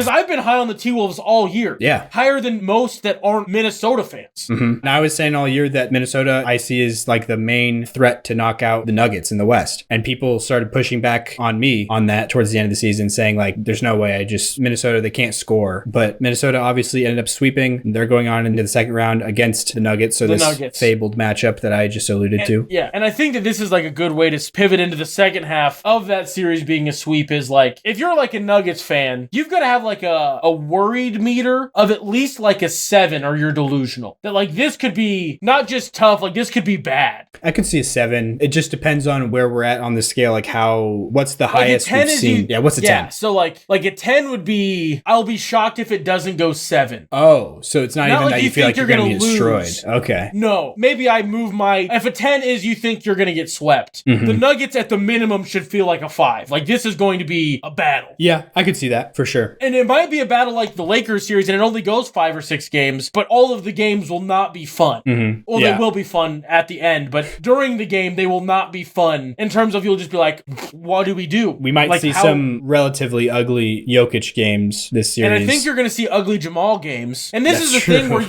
because I've been high on the T-Wolves all year. Yeah. Higher than most that aren't Minnesota fans. And I was saying all year that Minnesota I see is like the main threat to knock out the Nuggets in the West. And people started pushing back on me on that towards the end of the season, saying like, there's no way. Minnesota, they can't score. But Minnesota obviously ended up sweeping. They're going on into the second round against the Nuggets. So this fabled matchup that I just alluded to. Yeah. And I think that this is like a good way to pivot into the second half of that series being a sweep is like, if you're like a Nuggets fan, you've got to have like a worried meter of at least like a 7 or you're delusional. That like this could be not just tough, like this could be bad. I could see a 7. It just depends on where we're at on the scale, like what's the highest we've seen. What's a 10? Yeah, so like a 10 would be, I'll be shocked if it doesn't go 7. Oh, so it's not even like that you feel like you're going to be destroyed. Okay. No, maybe I move if a 10 is you think you're going to get swept. The Nuggets at the minimum should feel like a 5. Like this is going to be a battle. Yeah, I could see that for sure. And it might be a battle like the Lakers series and it only goes 5 or 6 games, but all of the games will not be fun. Well, they will be fun at the end, but during the game, they will not be fun in terms of you'll just be like, what do we do? We might see some relatively ugly Jokic games this series. And I think you're going to see ugly Jamal games. And this is the thing where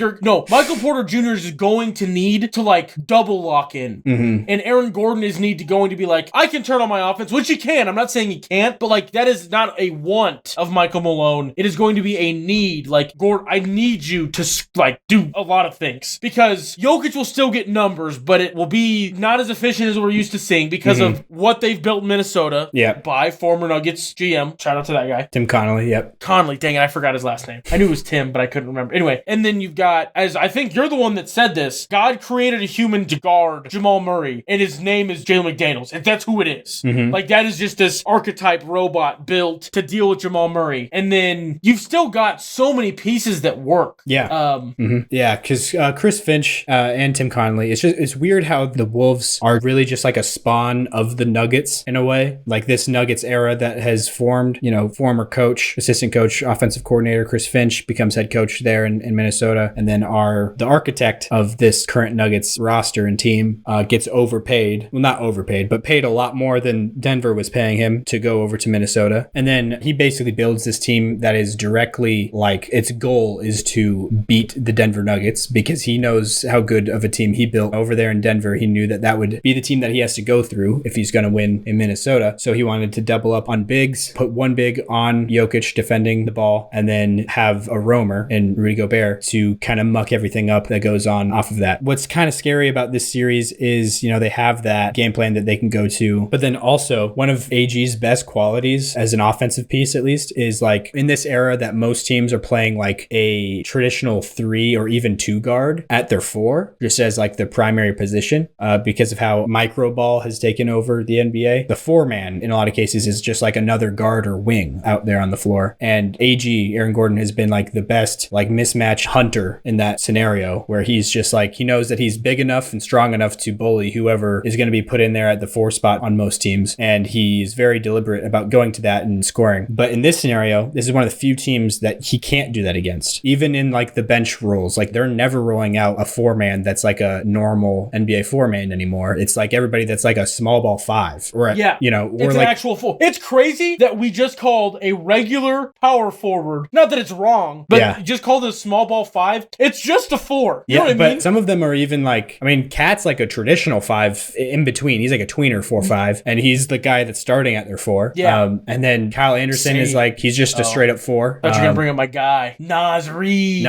Michael Porter Jr. is going to need to like double lock in. And Aaron Gordon is going to be like, I can turn on my offense, which he can. I'm not saying he can't, but like that is not a want of Michael Malone. It is going to be a need. Like, Gordon, I need you to like do a lot of things because Jokic will still get numbers, but it will be not as efficient as we're used to seeing because of what they've built in Minnesota by former Nuggets GM. Shout out to that guy. Tim Connolly, Conley, dang it, I forgot his last name. I knew it was Tim, but I couldn't remember. Anyway, and then you've got, as I think you're the one that said this, God created a human to guard Jamal Murray, and his name is Jalen McDaniels, and that's who it is. Like, that is just this archetype robot built to deal with Jamal Murray. And then you've still got so many pieces that work. Yeah. Yeah, because Chris Finch and Tim Connolly, it's weird how the Wolves are really just like a spawn of the Nuggets in a way. Like this Nuggets era that has formed, former coach, assistant coach, offensive coordinator Chris Finch becomes head coach there in Minnesota. And then the architect of this current Nuggets roster and team gets overpaid. Well, not overpaid, but paid a lot more than Denver was paying him to go over to Minnesota. And then he basically builds this team that is directly like its goal is to beat the Denver Nuggets because he knows how good of a team he built over there in Denver. He knew that would be the team that he has to go through if he's going to win in Minnesota. So he wanted to double up on bigs, put one big on Jokic defending the ball, and then have a roamer in Rudy Gobert to kind of muck everything up that goes on off of that. What's kind of scary about this series is, they have that game plan that they can go to. But then also one of AG's best qualities as an offensive piece, at least, is like in this era that most teams are playing like a traditional 3 or even 2 guard at their 4, just as like their primary position, because of how micro ball has taken over the NBA. The 4-man in a lot of cases is just like another guard or wing out there on the floor. And Aaron Gordon has been like the best like mismatch hunter in that scenario where he's just like, he knows that he's big enough and strong enough to bully whoever is going to be put in there at the 4 spot on most teams. And he's very deliberate about going to that and scoring. But in this scenario, this is one of the few teams that he can't do that against. Even in like the bench rules, like they're never rolling out a 4-man that's like a normal NBA 4-man anymore. It's like everybody that's like a small ball 5 or it's like an actual 4. It's crazy that we just called a regular power forward. Not that it's wrong, but just called it a small ball 5. It's just a 4. You know what I mean? But some of them are even like, Cat's like a traditional 5 in between. He's like a tweener 4-5, and he's the guy that's starting at their 4. Yeah. And then Kyle Anderson is like, he's just a straight up 4. I thought you were gonna bring up my guy, Naz Reid.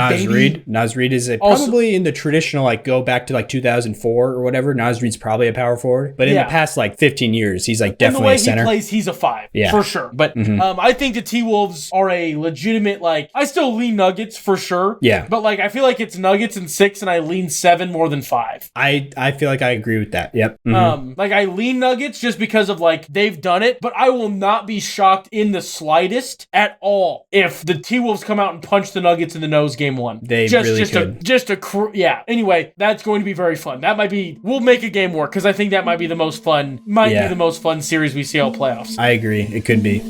Nas Reid is probably in the traditional like go back to like 2004 or whatever. Nas Reid's probably a power forward, but in the past like 15 years, he's like definitely a center. And the way he plays, he's a 5 for sure. But I think the T-Wolves are a legitimate I still lean Nuggets for sure. Yeah. But I feel like it's Nuggets and 6, and I lean 7 more than 5. I feel like I agree with that. Yep. I lean Nuggets just because of they've done it, but I will not be shocked in the slightest at all if the T-Wolves come out and punch the Nuggets in the nose game 1. They really could. Anyway, that's going to be very fun. We'll make a game work because I think that might be the most fun series we see all playoffs. I agree. It could be.